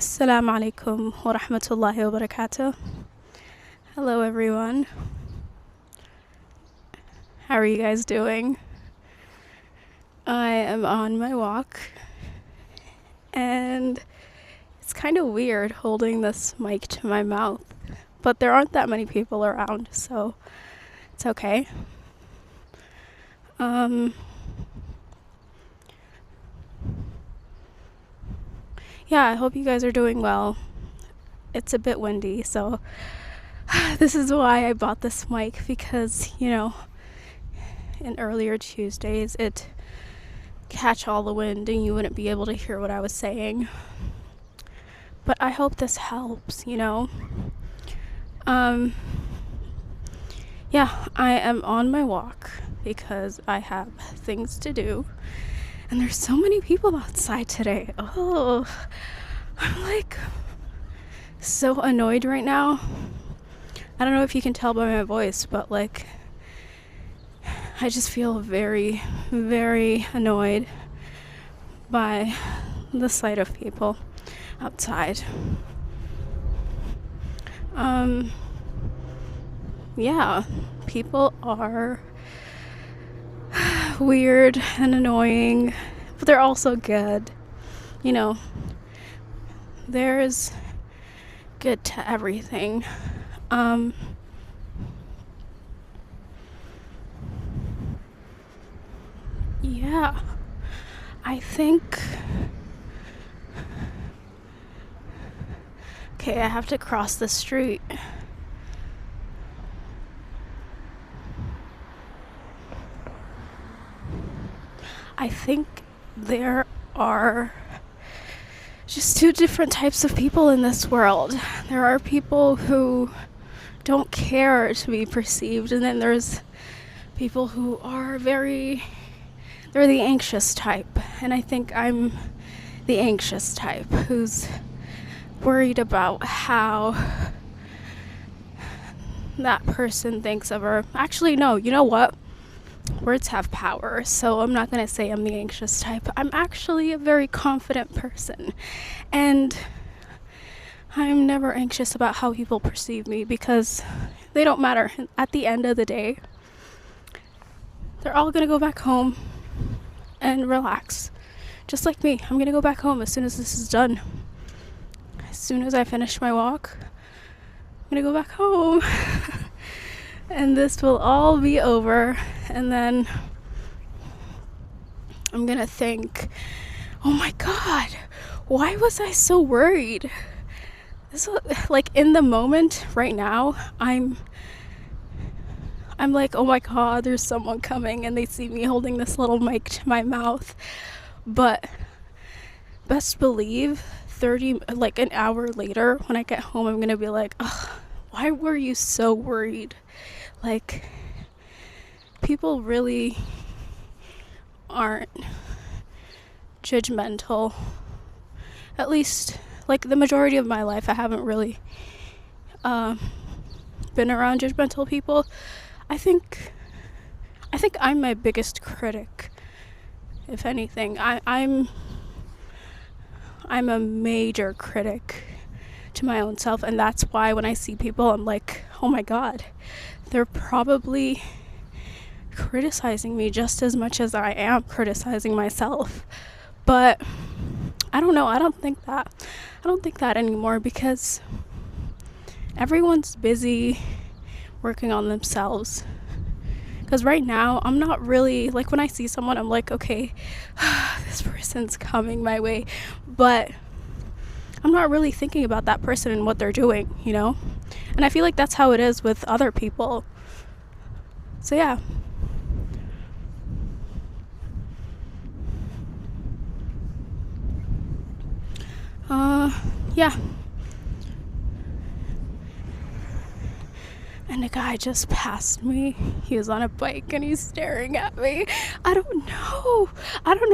Assalamu alaikum wa rahmatullahi wa barakatuh. Hello everyone. How are you guys doing? I am on my walk and it's kind of weird holding this mic to my mouth, but there aren't that many people around, so it's okay. Yeah, I hope you guys are doing well. It's a bit windy, so this is why I bought this mic, because, in earlier Tuesdays, it catch all the wind and you wouldn't be able to hear what I was saying. But I hope this helps, Yeah, I am on my walk because I have things to do. And there's so many people outside today. Oh, I'm like so annoyed right now. I don't know if you can tell by my voice, but I just feel very, very annoyed by the sight of people outside. Yeah, people are weird and annoying, but they're also good. There's good to everything. Yeah, I think. Okay, I have to cross the street. I think there are just two different types of people in this world. There are people who don't care to be perceived, and then there's people who are they're the anxious type. And I think I'm the anxious type who's worried about how that person thinks of her. Actually, no, you know what? Words have power, so I'm not going to say I'm the anxious type. I'm actually a very confident person, and I'm never anxious about how people perceive me, because they don't matter. At the end of the day, they're all going to go back home and relax, just like me. I'm going to go back home as soon as this is done. As soon as I finish my walk, I'm going to go back home. And this will all be over, and then I'm gonna think, oh my god, why was I so worried? This was, in the moment right now, I'm like, oh my god, there's someone coming, and they see me holding this little mic to my mouth. But best believe an hour later, when I get home, I'm gonna be like, ugh, why were you so worried? People really aren't judgmental. At least, the majority of my life, I haven't really been around judgmental people. I think I'm my biggest critic, if anything. I'm a major critic to my own self, and that's why when I see people, I'm like, oh my god, they're probably criticizing me just as much as I am criticizing myself. But I don't know, I don't think that anymore, because everyone's busy working on themselves. Because right now, I'm not really, when I see someone, I'm like, okay, this person's coming my way, but I'm not really thinking about that person and what they're doing, And I feel like that's how it is with other people. So yeah. Yeah. And a guy just passed me. He was on a bike and he's staring at me. I don't know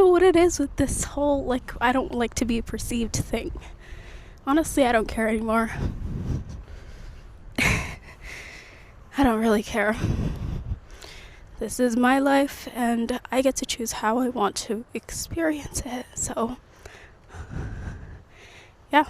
what it is with this whole, I don't like to be perceived thing. Honestly, I don't care anymore. I don't really care. This is my life, and I get to choose how I want to experience it. So, yeah. yeah.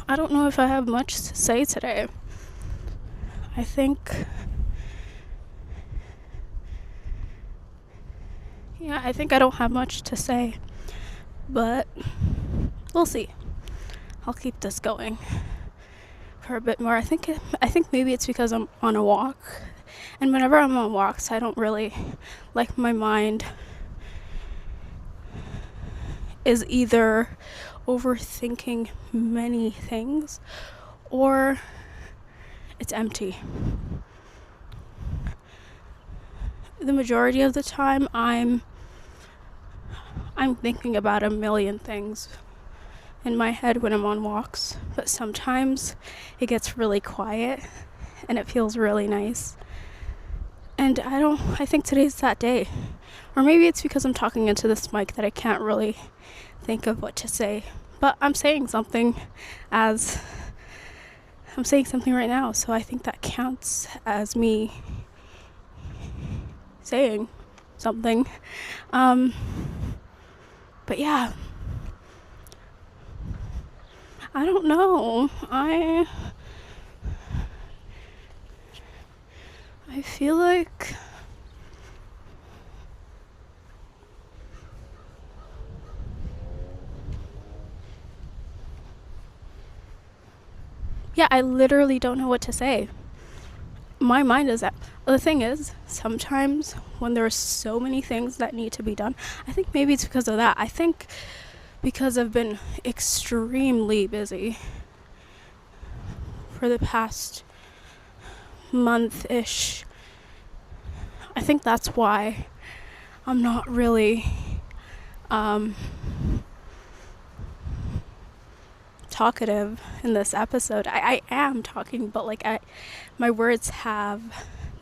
I don't know if I have much to say today. I think I don't have much to say, but we'll see. I'll keep this going for a bit more. I think maybe it's because I'm on a walk, and whenever I'm on walks, I don't really, like, my mind is either overthinking many things or it's empty. The majority of the time I'm thinking about a million things in my head when I'm on walks, but sometimes it gets really quiet and it feels really nice. And I think today's that day. Or maybe it's because I'm talking into this mic that I can't really think of what to say. But I'm saying something right now, so I think that counts as me saying something. But yeah, I don't know. I feel like I literally don't know what to say. My mind is at. The thing is, sometimes when there are so many things that need to be done, I think maybe it's because of that. I think because I've been extremely busy for the past month-ish. I think that's why I'm not really talkative in this episode. I am talking, but like my words have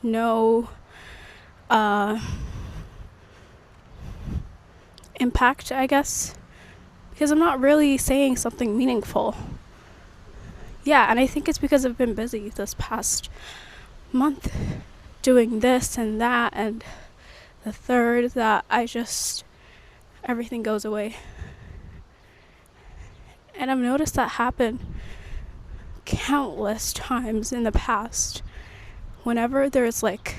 no impact, I guess, because I'm not really saying something meaningful. Yeah, and I think it's because I've been busy this past month doing this and that and the third that everything goes away. And I've noticed that happen countless times in the past. Whenever there's like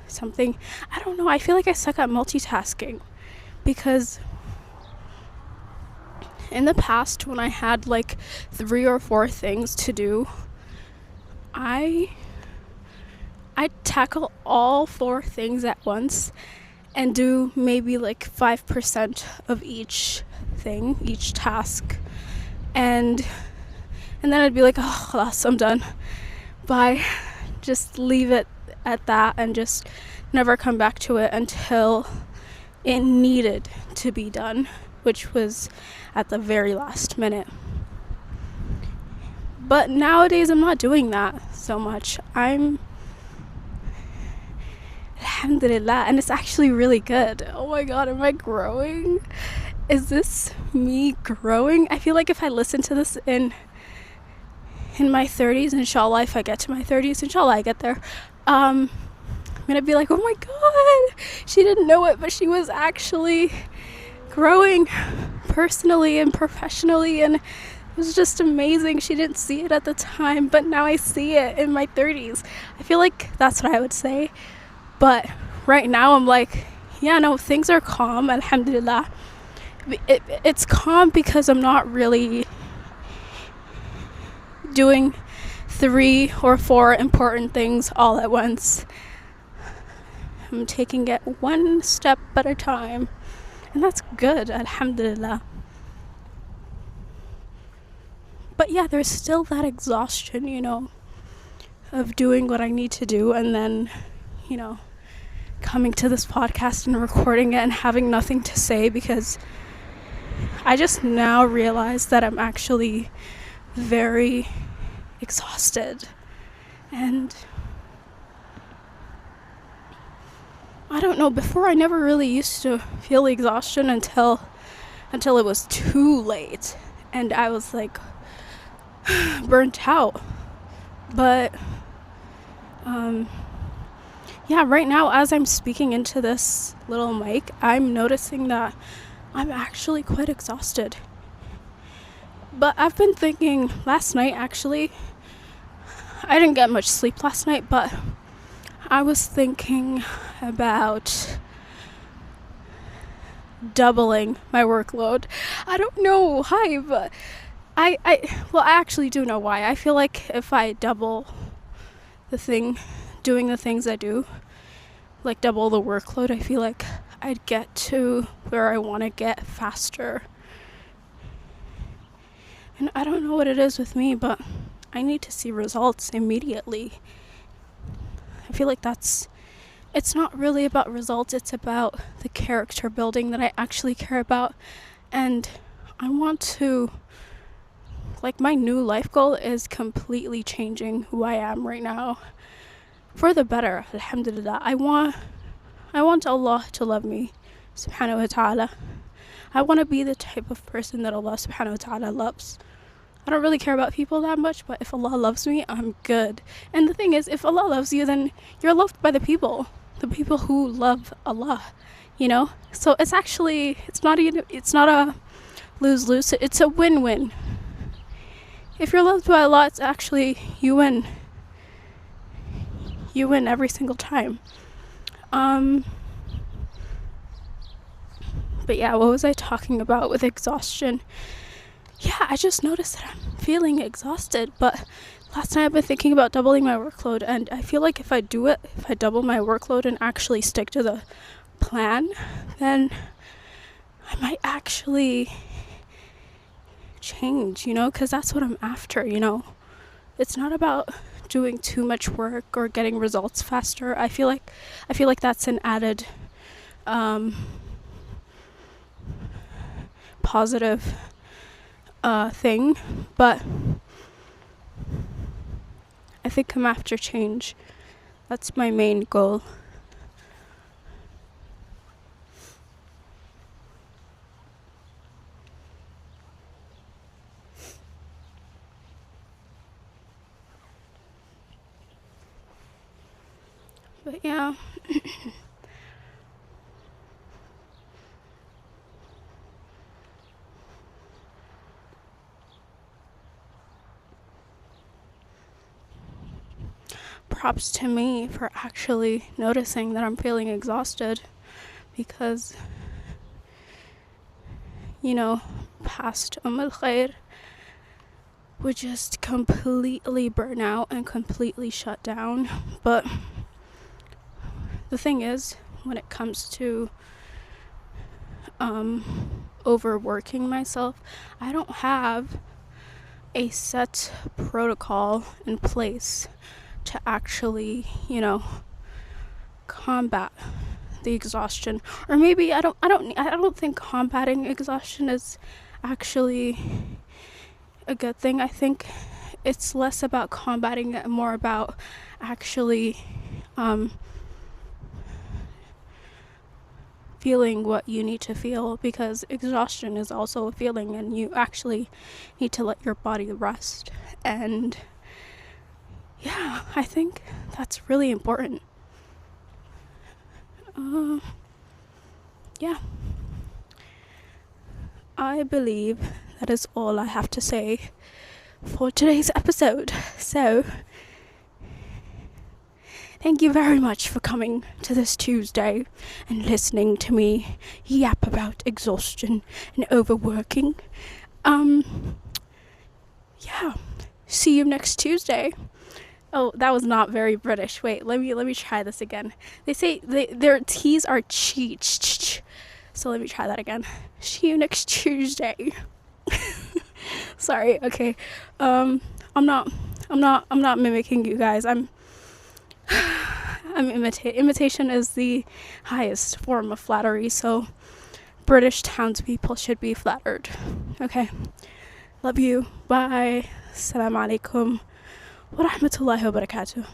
something, I don't know, I feel like I suck at multitasking, because in the past when I had like 3 or 4 things to do, I'd tackle all 4 things at once and do maybe like 5% of each thing, each task. And then I'd be like, oh, class, I'm done. Bye. Just leave it at that and just never come back to it until it needed to be done, which was at the very last minute. But nowadays I'm not doing that so much. Alhamdulillah, and it's actually really good. Oh my god, am I growing? Is this me growing? I feel like if I listen to this in my 30s, inshallah, if I get to my 30s, inshallah I get there, I'm gonna be like, oh my god, she didn't know it, but she was actually growing personally and professionally, and it was just amazing. She didn't see it at the time, but now I see it in my 30s. I feel like that's what I would say. But right now I'm like, yeah, no, things are calm, alhamdulillah. It's calm because I'm not really doing 3 or 4 important things all at once. I'm taking it one step at a time, and that's good, alhamdulillah. But yeah, there's still that exhaustion, of doing what I need to do, and then, coming to this podcast and recording it and having nothing to say, because I just now realize that I'm actually very exhausted. And I don't know, before I never really used to feel exhaustion until it was too late, and I was like, burnt out. But yeah, right now as I'm speaking into this little mic, I'm noticing that I'm actually quite exhausted. But I've been thinking last night, actually, I didn't get much sleep last night, but I was thinking about doubling my workload. I don't know why, but I actually do know why. I feel like if I double doing the things I do, like double the workload, I feel like I'd get to where I want to get faster. And I don't know what it is with me, but I need to see results immediately. I feel like it's not really about results, it's about the character building that I actually care about. And I want to, like, my new life goal is completely changing who I am right now for the better, alhamdulillah. I want Allah to love me, subhanahu wa ta'ala. I want to be the type of person that Allah subhanahu wa ta'ala loves. I don't really care about people that much, but if Allah loves me, I'm good. And the thing is, if Allah loves you, then you're loved by the people who love Allah, you know? So it's not a lose-lose, it's a win-win. If you're loved by Allah, it's actually you win. You win every single time. But yeah, what was I talking about with exhaustion? Yeah, I just noticed that I'm feeling exhausted, but last night I've been thinking about doubling my workload, and I feel like if I double my workload and actually stick to the plan, then I might actually change, you know, because that's what I'm after, you know. It's not about doing too much work or getting results faster. I feel like that's an added positive thing, but I think I'm after change. That's my main goal. But yeah. Props to me for actually noticing that I'm feeling exhausted, because, you know, past Khair would just completely burn out and completely shut down. But the thing is, when it comes to overworking myself, I don't have a set protocol in place to actually, you know, combat the exhaustion. Or maybe I don't think combating exhaustion is actually a good thing. I think it's less about combating it and more about actually feeling what you need to feel, because exhaustion is also a feeling and you actually need to let your body rest. And yeah, I think that's really important. Yeah. I believe that is all I have to say for today's episode. So, thank you very much for coming to this Tuesday and listening to me yap about exhaustion and overworking. Yeah. See you next Tuesday. Oh, that was not very British. Wait, let me try this again. They say their T's are cheech. So let me try that again. See you next Tuesday. Sorry. Okay. I'm not mimicking you guys. I'm imitation is the highest form of flattery. So British townspeople should be flattered. Okay. Love you. Bye. Assalamu alaikum wa rahmatullahi wa barakatuh.